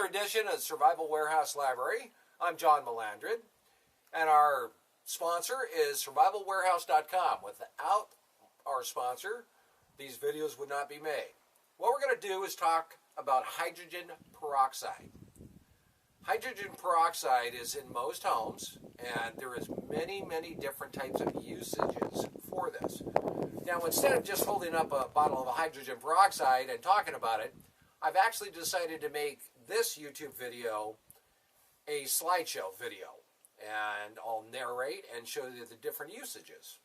another edition of Survival Warehouse Library. I'm John Melandrid, and our sponsor is survivalwarehouse.com. Without our sponsor, these videos would not be made. What we're going to do is talk about hydrogen peroxide. Hydrogen peroxide is in most homes, and there is many different types of usages for this. Now, instead of just holding up a bottle of hydrogen peroxide and talking about it, I've actually decided to make this YouTube video a slideshow video, and I'll narrate and show you the different usages.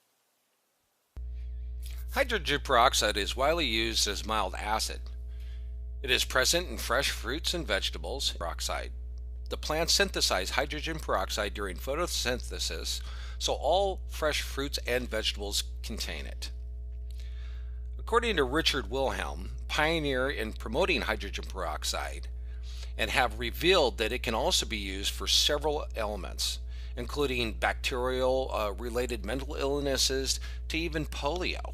Hydrogen peroxide is widely used as mild acid. It is present in fresh fruits and vegetables. Peroxide. The plants synthesize hydrogen peroxide during photosynthesis, so all fresh fruits and vegetables contain it. According to Richard Wilhelm, pioneer in promoting hydrogen peroxide, and have revealed that it can also be used for several ailments, including bacterial related mental illnesses to even polio.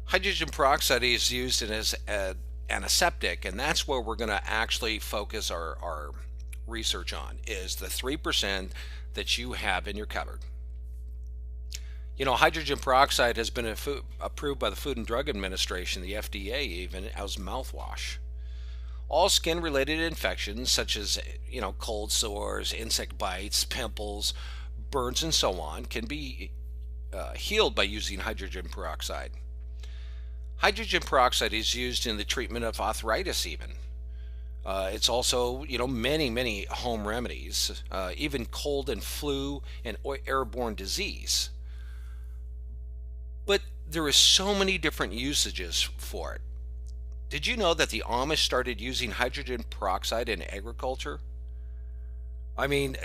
Hydrogen peroxide is used as an antiseptic, and that's where we're going to actually focus our research on, is the 3% that you have in your cupboard. You know, hydrogen peroxide has been approved by the Food and Drug Administration, the FDA even, as mouthwash. All skin-related infections such as, cold sores, insect bites, pimples, burns, and so on can be healed by using hydrogen peroxide. Hydrogen peroxide is used in the treatment of arthritis even. It's also, many home remedies, even cold and flu and airborne disease. But there are so many different usages for it. Did you know that the Amish started using hydrogen peroxide in agriculture? I mean,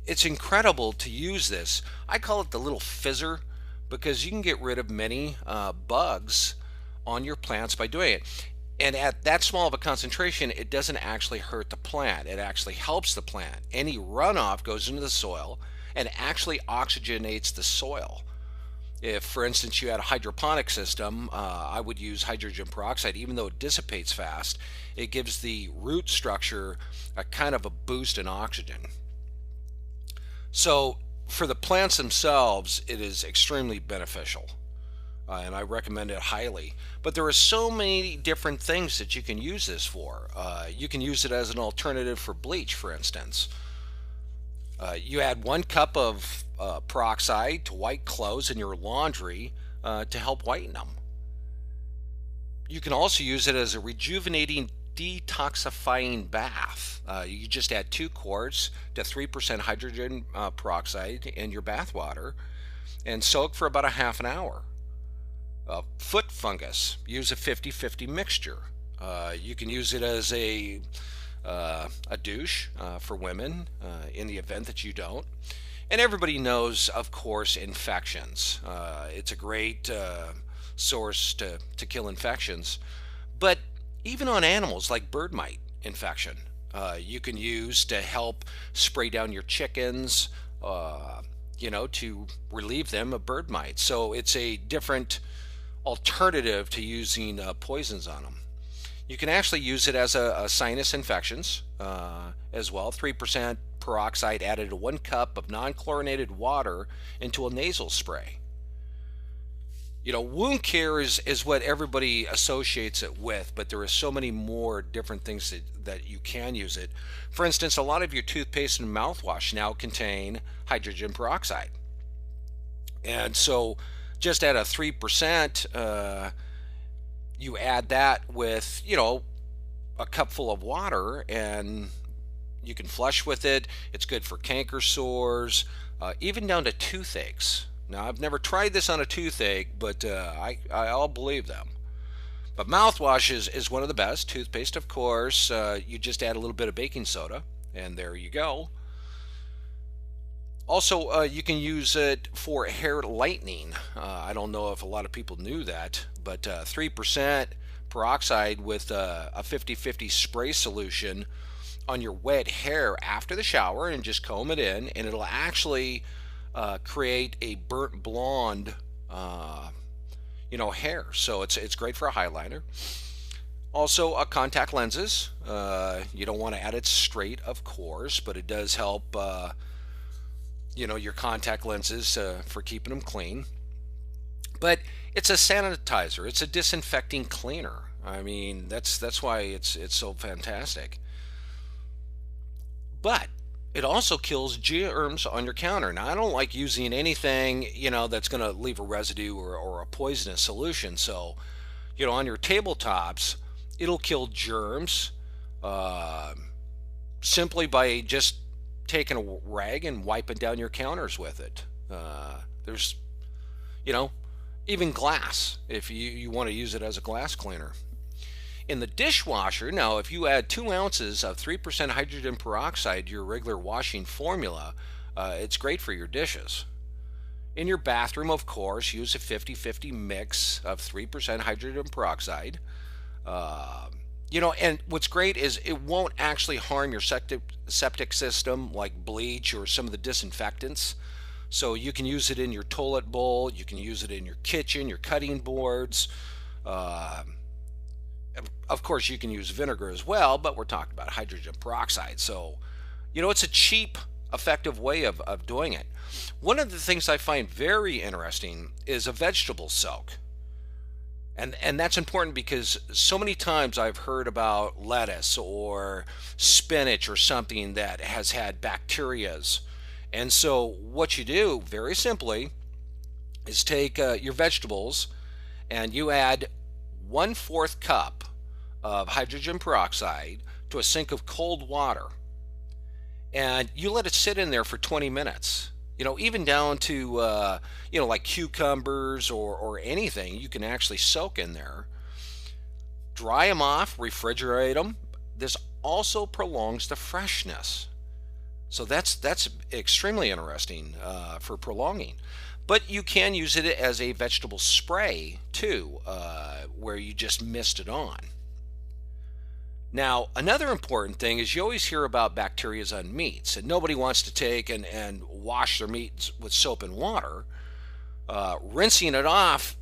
it's incredible to use this. I call it the little fizzer because you can get rid of many bugs on your plants by doing it. And at that small of a concentration, it doesn't actually hurt the plant. It actually helps the plant. Any runoff goes into the soil and actually oxygenates the soil. If, for instance, you had a hydroponic system, I would use hydrogen peroxide. Even though it dissipates fast, it gives the root structure a kind of a boost in oxygen. So for the plants themselves, it is extremely beneficial. And I recommend it highly. But there are so many different things that you can use this for. You can use it as an alternative for bleach, for instance. You add 1 cup of peroxide to white clothes in your laundry to help whiten them. You can also use it as a rejuvenating, detoxifying bath. You just add 2 quarts to 3% hydrogen peroxide in your bath water and soak for about a half an hour. Foot fungus, use a 50-50 mixture. You can use it as a douche for women in the event that you don't. And everybody knows, of course, infections. It's a great source to kill infections. But even on animals like bird mite infection, you can use to help spray down your chickens, to relieve them of bird mite. So it's a different alternative to using poisons on them. You can actually use it as a sinus infections as well. 3% peroxide added to 1 cup of non-chlorinated water into a nasal spray. Wound care is what everybody associates it with, but there are so many more different things that you can use it. For instance, a lot of your toothpaste and mouthwash now contain hydrogen peroxide. And so just at a 3%, you add that with, a cup full of water, and you can flush with it. It's good for canker sores, even down to toothaches. Now, I've never tried this on a toothache, but I'll believe them. But mouthwash is one of the best. Toothpaste, of course, you just add a little bit of baking soda, and there you go. Also, you can use it for hair lightening. I don't know if a lot of people knew that, but 3% peroxide with a 50-50 spray solution on your wet hair after the shower, and just comb it in, and it'll actually create a burnt blonde hair. So it's great for a highlighter. Also, contact lenses. You don't want to add it straight, of course, but it does help, your contact lenses for keeping them clean. But it's a sanitizer. It's a disinfecting cleaner. I mean, that's why it's so fantastic. But it also kills germs on your counter. Now, I don't like using anything, that's going to leave a residue or a poisonous solution. So, on your tabletops, it'll kill germs uh, simply by just taking a rag and wiping down your counters with it. There's, you know, even glass, if you want to use it as a glass cleaner. In the dishwasher, now if you add 2 ounces of 3% hydrogen peroxide to your regular washing formula, it's great for your dishes. In your bathroom, of course, use a 50-50 mix of 3% hydrogen peroxide. And what's great is it won't actually harm your septic system like bleach or some of the disinfectants. So you can use it in your toilet bowl, you can use it in your kitchen, your cutting boards. Uh, of course, you can use vinegar as well, but we're talking about hydrogen peroxide. So, it's a cheap, effective way of doing it. One of the things I find very interesting is a vegetable soak. And that's important because so many times I've heard about lettuce or spinach or something that has had bacterias. And so what you do, very simply, is take your vegetables and you add 1/4 cup of hydrogen peroxide to a sink of cold water. And you let it sit in there for 20 minutes. Even down to, like cucumbers or anything, you can actually soak in there. Dry them off, refrigerate them. This also prolongs the freshness. So that's extremely interesting for prolonging. But you can use it as a vegetable spray too, where you just mist it on. Now, another important thing is you always hear about bacteria on meats, and nobody wants to take and wash their meats with soap and water. Rinsing it off,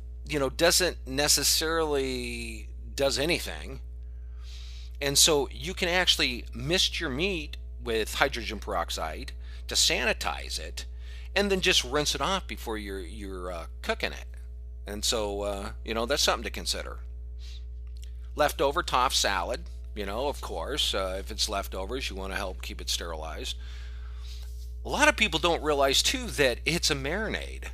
doesn't necessarily does anything. And so you can actually mist your meat with hydrogen peroxide to sanitize it, and then just rinse it off before you're cooking it. And so, that's something to consider. Leftover tough salad. Of course, if it's leftovers, you want to help keep it sterilized. A lot of people don't realize, too, that it's a marinade.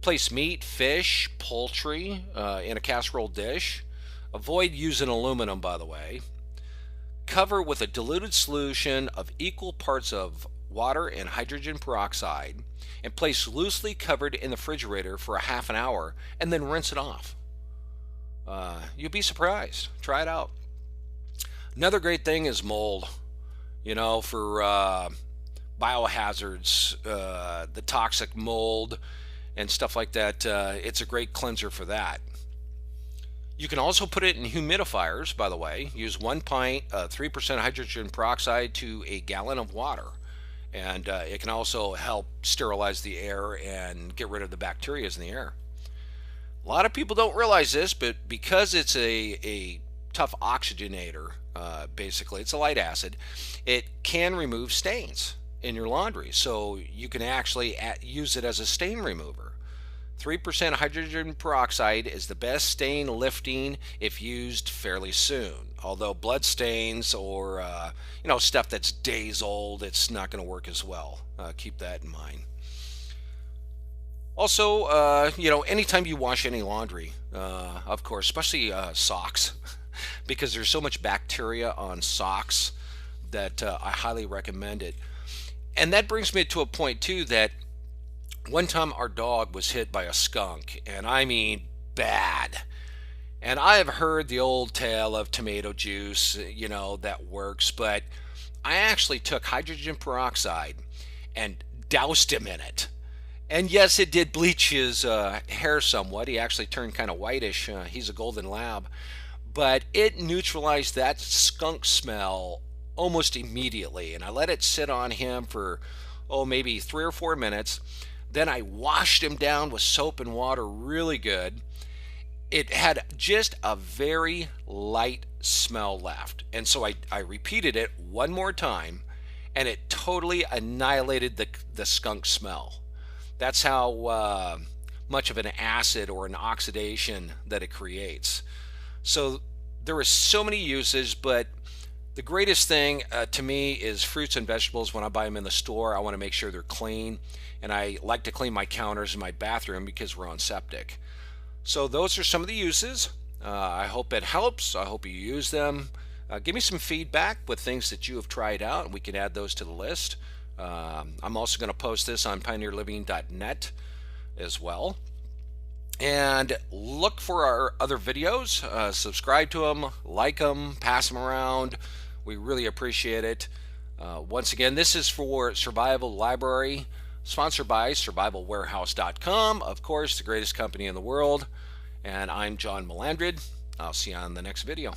Place meat, fish, poultry in a casserole dish. Avoid using aluminum, by the way. Cover with a diluted solution of equal parts of water and hydrogen peroxide, and place loosely covered in the refrigerator for a half an hour, and then rinse it off. You'll be surprised. Try it out. Another great thing is mold. For biohazards, the toxic mold and stuff like that, it's a great cleanser for that. You can also put it in humidifiers, by the way. Use 1 pint, 3% hydrogen peroxide to a gallon of water. And it can also help sterilize the air and get rid of the bacteria in the air. A lot of people don't realize this, but because it's a tough oxygenator, basically, it's a light acid, it can remove stains in your laundry. So you can actually use it as a stain remover. 3% hydrogen peroxide is the best stain lifting if used fairly soon. Although blood stains or stuff that's days old, it's not going to work as well. Keep that in mind. Also, anytime you wash any laundry, of course, especially socks, because there's so much bacteria on socks that I highly recommend it. And that brings me to a point, too, that one time our dog was hit by a skunk, and I mean bad. And I have heard the old tale of tomato juice, that works, but I actually took hydrogen peroxide and doused him in it. And yes, it did bleach his hair somewhat. He actually turned kind of whitish. He's a golden lab. But it neutralized that skunk smell almost immediately. And I let it sit on him for, maybe 3 or 4 minutes. Then I washed him down with soap and water really good. it had just a very light smell left. And so I repeated it one more time, and it totally annihilated the skunk smell. That's how much of an acid or an oxidation that it creates. So there are so many uses, but the greatest thing to me is fruits and vegetables. When I buy them in the store, I want to make sure they're clean. And I like to clean my counters in my bathroom because we're on septic. So those are some of the uses. I hope it helps. I hope you use them. Give me some feedback with things that you have tried out, and we can add those to the list. I'm also going to post this on pioneerliving.net as well. And look for our other videos. Subscribe to them, like them, pass them around. We really appreciate it. Once again, this is for Survival Library, sponsored by survivalwarehouse.com, of course, the greatest company in the world. And I'm John Melandrid. I'll see you on the next video.